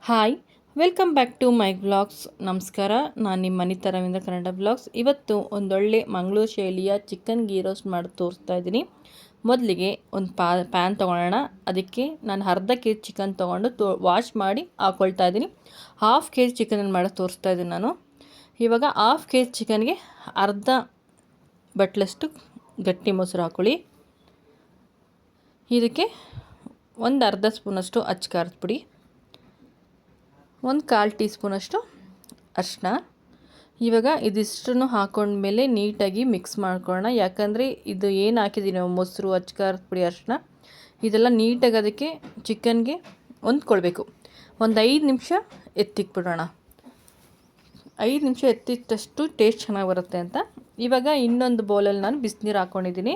Hi, welcome back to my vlogs. ನಮಸ್ಕಾರ, ನಾನು ನಿಮ್ಮ ಮನಿತಾ ರವೀಂದ್ರ ಕನ್ನಡ ವ್ಲಾಗ್ಸ್. ಇವತ್ತು ಒಂದೊಳ್ಳೆ ಮಂಗಳೂರು ಶೈಲಿಯ ಚಿಕನ್ ಗೀ ರೋಸ್ಟ್ ಮಾಡಿ ತೋರಿಸ್ತಾ ಇದ್ದೀನಿ. ಮೊದಲಿಗೆ ಒಂದು ಪ್ಯಾನ್ ತೊಗೊಳ್ಳೋಣ. ಅದಕ್ಕೆ ನಾನು ಅರ್ಧ ಕೆ ಜಿ ಚಿಕನ್ ತೊಗೊಂಡು ವಾಶ್ ಮಾಡಿ ಹಾಕ್ಕೊಳ್ತಾ ಇದ್ದೀನಿ. ಹಾಫ್ ಕೆ ಜಿ ಚಿಕನನ್ನು ಮಾಡಿ ತೋರಿಸ್ತಾ ಇದ್ದೀನಿ ನಾನು. ಇವಾಗ ಹಾಫ್ ಕೆ ಜಿ ಚಿಕನ್ಗೆ ಅರ್ಧ ಬಟ್ಲಷ್ಟು ಗಟ್ಟಿ ಮೊಸರು ಹಾಕ್ಕೊಳ್ಳಿ. ಇದಕ್ಕೆ ಒಂದು ಅರ್ಧ ಸ್ಪೂನಷ್ಟು ಅಚ್ಚ ಖಾರದ ಪುಡಿ, ಒಂದು 1/4 ಟೀ ಸ್ಪೂನಷ್ಟು ಅರಿಶಿನ. ಇವಾಗ ಇದಿಷ್ಟನ್ನು ಹಾಕೊಂಡ್ಮೇಲೆ ನೀಟಾಗಿ ಮಿಕ್ಸ್ ಮಾಡ್ಕೊಳ್ಳೋಣ. ಯಾಕಂದರೆ ಇದು ಏನು ಹಾಕಿದ್ದೀವಿ ನಾವು, ಮೊಸರು, ಅಚ್ಚ ಖಾರದ ಪುಡಿ, ಅರಿಶಿನ, ಇದೆಲ್ಲ ನೀಟಾಗಿ ಅದಕ್ಕೆ ಚಿಕನ್ಗೆ ಹೊಂದ್ಕೊಳ್ಬೇಕು. ಒಂದು 5 ನಿಮಿಷ ಎತ್ತಿಕ್ಬಿಡೋಣ. 5 ನಿಮಿಷ ಎತ್ತಿಟ್ಟಷ್ಟು ಟೇಸ್ಟ್ ಚೆನ್ನಾಗಿ ಬರುತ್ತೆ ಅಂತ. ಇವಾಗ ಇನ್ನೊಂದು ಬೌಲಲ್ಲಿ ನಾನು ಬಿಸಿನೀರು ಹಾಕ್ಕೊಂಡಿದ್ದೀನಿ.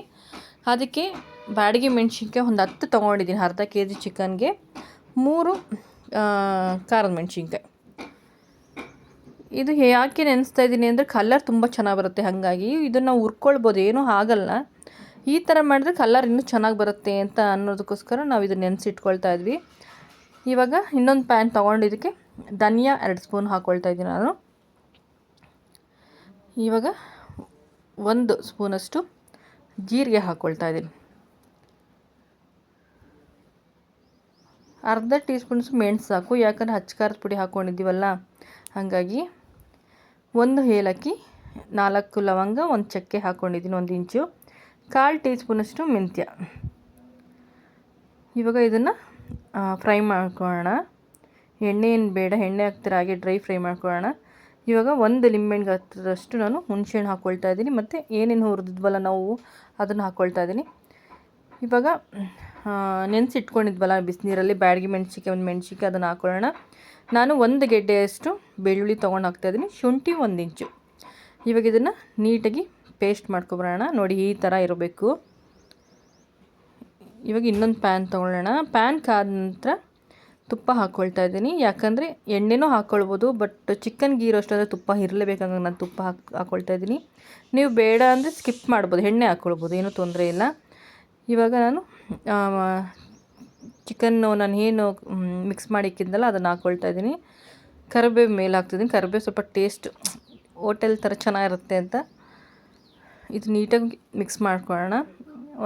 ಅದಕ್ಕೆ ಬ್ಯಾಡಗಿ ಮೆಣಸಿನ್ಕಾಯಿ ಒಂದು 10 ತೊಗೊಂಡಿದ್ದೀನಿ. ಅರ್ಧ ಕೆ ಜಿ ಚಿಕನ್ಗೆ 3 ಖಾರದ ಮೆಣಸಿನ್ಕಾಯಿ. ಇದು ಯಾಕೆ ನೆನೆಸ್ತಾ ಇದ್ದೀನಿ ಅಂದರೆ ಕಲರ್ ತುಂಬ ಚೆನ್ನಾಗಿ ಬರುತ್ತೆ. ಹಾಗಾಗಿ ಇದನ್ನು ನಾವು ಹುರ್ಕೊಳ್ಬೋದು, ಏನೂ ಆಗಲ್ಲ. ಈ ಥರ ಮಾಡಿದ್ರೆ ಕಲರ್ ಇನ್ನೂ ಚೆನ್ನಾಗಿ ಬರುತ್ತೆ ಅಂತ ಅನ್ನೋದಕ್ಕೋಸ್ಕರ ನಾವು ಇದನ್ನು ನೆನೆಸಿಟ್ಕೊಳ್ತಾ ಇದ್ವಿ. ಇವಾಗ ಇನ್ನೊಂದು ಪ್ಯಾನ್ ತೊಗೊಂಡಿದ್ದಕ್ಕೆ ಧನಿಯಾ 2 ಸ್ಪೂನ್ ಹಾಕ್ಕೊಳ್ತಾ ಇದ್ದೀನಿ ನಾನು. ಇವಾಗ 1 ಸ್ಪೂನಷ್ಟು ಜೀರಿಗೆ ಹಾಕ್ಕೊಳ್ತಾ ಇದ್ದೀನಿ. ಅರ್ಧ ಟೀ ಸ್ಪೂನ್ಸು ಮೆಣಸು ಸಾಕು, ಯಾಕಂದರೆ ಅಚ್ಚ ಖಾರದ ಪುಡಿ ಹಾಕ್ಕೊಂಡಿದ್ದೀವಲ್ಲ ಹಾಗಾಗಿ. 1 ಏಲಕ್ಕಿ, 4 ಲವಂಗ, 1 ಚಕ್ಕೆ ಹಾಕ್ಕೊಂಡಿದ್ದೀನಿ, 1 ಇಂಚು. 1/4 ಟೀ ಸ್ಪೂನಷ್ಟು ಮೆಂತ್ಯ. ಇವಾಗ ಇದನ್ನು ಫ್ರೈ ಮಾಡ್ಕೊಳ್ಳೋಣ. ಎಣ್ಣೆ ಏನು ಬೇಡ, ಎಣ್ಣೆ ಹಾಕ್ತಿರ ಹಾಗೆ ಡ್ರೈ ಫ್ರೈ ಮಾಡ್ಕೊಳ್ಳೋಣ. ಇವಾಗ 1 ಲಿಂಬೆಹಣ್ಣು ಗಾತ್ರದಷ್ಟು ನಾನು ಹುಣಸೆಹಣ್ಣು ಹಾಕ್ಕೊಳ್ತಾ ಇದ್ದೀನಿ. ಮತ್ತು ಏನೇನು ಹುರಿದಿದ್ವಲ್ಲ ನಾವು ಅದನ್ನು ಹಾಕ್ಕೊಳ್ತಾ ಇದ್ದೀನಿ. ಇವಾಗ ನೆನೆಸಿಟ್ಕೊಂಡಿದ್ವಲ್ಲ ಬಿಸಿನೀರಲ್ಲಿ ಬ್ಯಾಡಗಿ ಮೆಣಸಿನ್ಕಾಯಿ, 1 ಮೆಣಸಿನ್ಕಾಯಿ, ಅದನ್ನು ಹಾಕ್ಕೊಳ್ಳೋಣ. ನಾನು 1 ಗೆಡ್ಡೆಯಷ್ಟು ಬೆಳ್ಳುಳ್ಳಿ ತೊಗೊಂಡು ಹಾಕ್ತಾಯಿದ್ದೀನಿ, ಶುಂಠಿ 1 ಇಂಚು. ಇವಾಗ ಇದನ್ನು ನೀಟಾಗಿ ಪೇಸ್ಟ್ ಮಾಡ್ಕೊಬರೋಣ. ನೋಡಿ, ಈ ಥರ ಇರಬೇಕು. ಇವಾಗ ಇನ್ನೊಂದು ಪ್ಯಾನ್ ತೊಗೊಳ್ಳೋಣ. ಪ್ಯಾನ್ ಕಾದ ನಂತರ ತುಪ್ಪ ಹಾಕ್ಕೊಳ್ತಾ ಇದ್ದೀನಿ. ಯಾಕಂದರೆ ಎಣ್ಣೆನೂ ಹಾಕ್ಕೊಳ್ಬೋದು, ಬಟ್ ಚಿಕನ್ ಗೀ ರೋಸ್ಟ್ ಅಂದರೆ ತುಪ್ಪ ಇರಲೇಬೇಕಾಗ ನಾನು ತುಪ್ಪ ಹಾಕ್ಕೊಳ್ತಾ ಇದ್ದೀನಿ. ನೀವು ಬೇಡ ಅಂದರೆ ಸ್ಕಿಪ್ ಮಾಡ್ಬೋದು, ಎಣ್ಣೆ ಹಾಕ್ಕೊಳ್ಬೋದು, ಏನೂ ತೊಂದರೆ ಇಲ್ಲ. ಇವಾಗ ನಾನು ಚಿಕನ್ನು ನಾನು ಏನು ಮಿಕ್ಸ್ ಮಾಡಿ ಇಕ್ಕಿದ್ನಲ್ಲ ಅದನ್ನು ಹಾಕ್ಕೊಳ್ತಾ ಇದ್ದೀನಿ. ಕರಿಬೇವು ಮೇಲೆ ಹಾಕ್ತಿದ್ದೀನಿ. ಕರಿಬೇವು ಸ್ವಲ್ಪ ಟೇಸ್ಟ್ ಹೋಟೆಲ್ ಥರ ಚೆನ್ನಾಗಿರುತ್ತೆ ಅಂತ. ಇದು ನೀಟಾಗಿ ಮಿಕ್ಸ್ ಮಾಡ್ಕೊಳ್ಳೋಣ.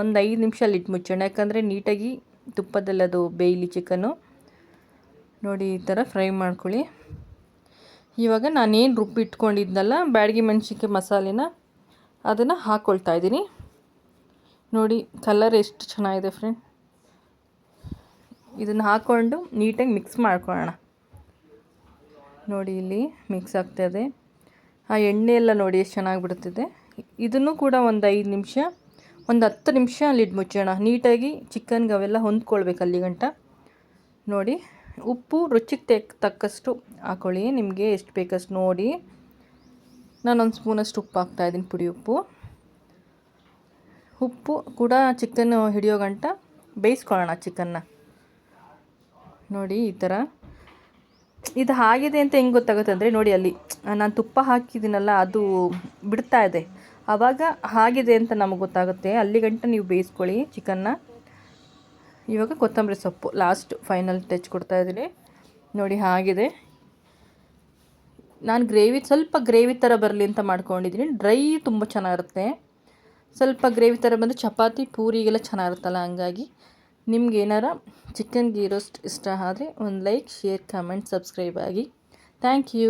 ಒಂದು 5 ನಿಮಿಷ ಲಿಡ್ ಮುಚ್ಚೋಣ, ಯಾಕಂದರೆ ನೀಟಾಗಿ ತುಪ್ಪದಲ್ಲಿ ಅದು ಬೇಯಲಿ ಚಿಕನ್ನು. ನೋಡಿ, ಈ ಥರ ಫ್ರೈ ಮಾಡ್ಕೊಳ್ಳಿ. ಇವಾಗ ನಾನೇನು ರುಬ್ಬಿ ಇಟ್ಕೊಂಡಿದ್ನಲ್ಲ ಬ್ಯಾಡಗಿ ಮೆಣಸಿನ್ಕಾಯಿ ಮಸಾಲೆನ, ಅದನ್ನು ಹಾಕ್ಕೊಳ್ತಾ ಇದ್ದೀನಿ. ನೋಡಿ, ಕಲರ್ ಎಷ್ಟು ಚೆನ್ನಾಗಿದೆ ಫ್ರೆಂಡ್. ಇದನ್ನು ಹಾಕ್ಕೊಂಡು ನೀಟಾಗಿ ಮಿಕ್ಸ್ ಮಾಡ್ಕೊಳ್ಳೋಣ. ನೋಡಿ, ಇಲ್ಲಿ ಮಿಕ್ಸ್ ಆಗ್ತಾಯಿದೆ. ಆ ಎಣ್ಣೆ ಎಲ್ಲ ನೋಡಿ ಎಷ್ಟು ಚೆನ್ನಾಗಿ ಬಿಡ್ತಿದೆ. ಇದನ್ನು ಕೂಡ ಒಂದು 5 ನಿಮಿಷ, ಒಂದು 10 ನಿಮಿಷ ಲಿಡ್ ಮುಚ್ಚೋಣ. ನೀಟಾಗಿ ಚಿಕನ್ಗೆ ಅವೆಲ್ಲ ಹೊಂದ್ಕೊಳ್ಬೇಕು ಅಲ್ಲಿಗಂಟ. ನೋಡಿ, ಉಪ್ಪು ರುಚಿಗೆ ತಕ್ಕಷ್ಟು ಹಾಕ್ಕೊಳ್ಳಿ, ನಿಮಗೆ ಎಷ್ಟು ಬೇಕಷ್ಟು ನೋಡಿ. ನಾನೊಂದು ಸ್ಪೂನಷ್ಟು ಉಪ್ಪು ಹಾಕ್ತಾಯಿದ್ದೀನಿ, ಪುಡಿ ಉಪ್ಪು. ಉಪ್ಪು ಕೂಡ ಚಿಕನ್ ಹಿಡಿಯೋ ಗಂಟ ಬೇಯಿಸ್ಕೊಳ್ಳೋಣ ಚಿಕನ್ನ. ನೋಡಿ, ಈ ಥರ ಇದು ಆಗಿದೆ ಅಂತ ಹೆಂಗೆ ಗೊತ್ತಾಗುತ್ತೆ ಅಂದರೆ, ನೋಡಿ ಅಲ್ಲಿ ನಾನು ತುಪ್ಪ ಹಾಕಿದ್ದೀನಲ್ಲ ಅದು ಬಿಡ್ತಾ ಇದೆ, ಆವಾಗ ಆಗಿದೆ ಅಂತ ನಮಗೆ ಗೊತ್ತಾಗುತ್ತೆ. ಅಲ್ಲಿಗಂಟ ನೀವು ಬೇಯಿಸ್ಕೊಳ್ಳಿ ಚಿಕನ್ನ. ಇವಾಗ ಕೊತ್ತಂಬರಿ ಸೊಪ್ಪು ಲಾಸ್ಟ್ ಫೈನಲ್ ಟಚ್ ಕೊಡ್ತಾಯಿದ್ದೀನಿ. ನೋಡಿ, ಆಗಿದೆ. ನಾನು ಸ್ವಲ್ಪ ಗ್ರೇವಿ ಥರ ಬರಲಿ ಅಂತ ಮಾಡ್ಕೊಂಡಿದ್ದೀನಿ. ಡ್ರೈ ತುಂಬ ಚೆನ್ನಾಗಿರುತ್ತೆ. ಸ್ವಲ್ಪ ಗ್ರೇವಿ ಥರ ಬಂದು ಚಪಾತಿ ಪೂರಿಗೆಲ್ಲ ಚೆನ್ನಾಗಿರುತ್ತಲ್ಲ, ಹಂಗಾಗಿ ನಿಮ್ಗೆ ಏನಾರ ಚಿಕನ್ ಗೀ ರೋಸ್ಟ್ ಇಷ್ಟ ಆದರೆ ಒಂದು ಲೈಕ್, ಶೇರ್, ಕಮೆಂಟ್, ಸಬ್ಸ್ಕ್ರೈಬ್ ಆಗಿ. Thank you.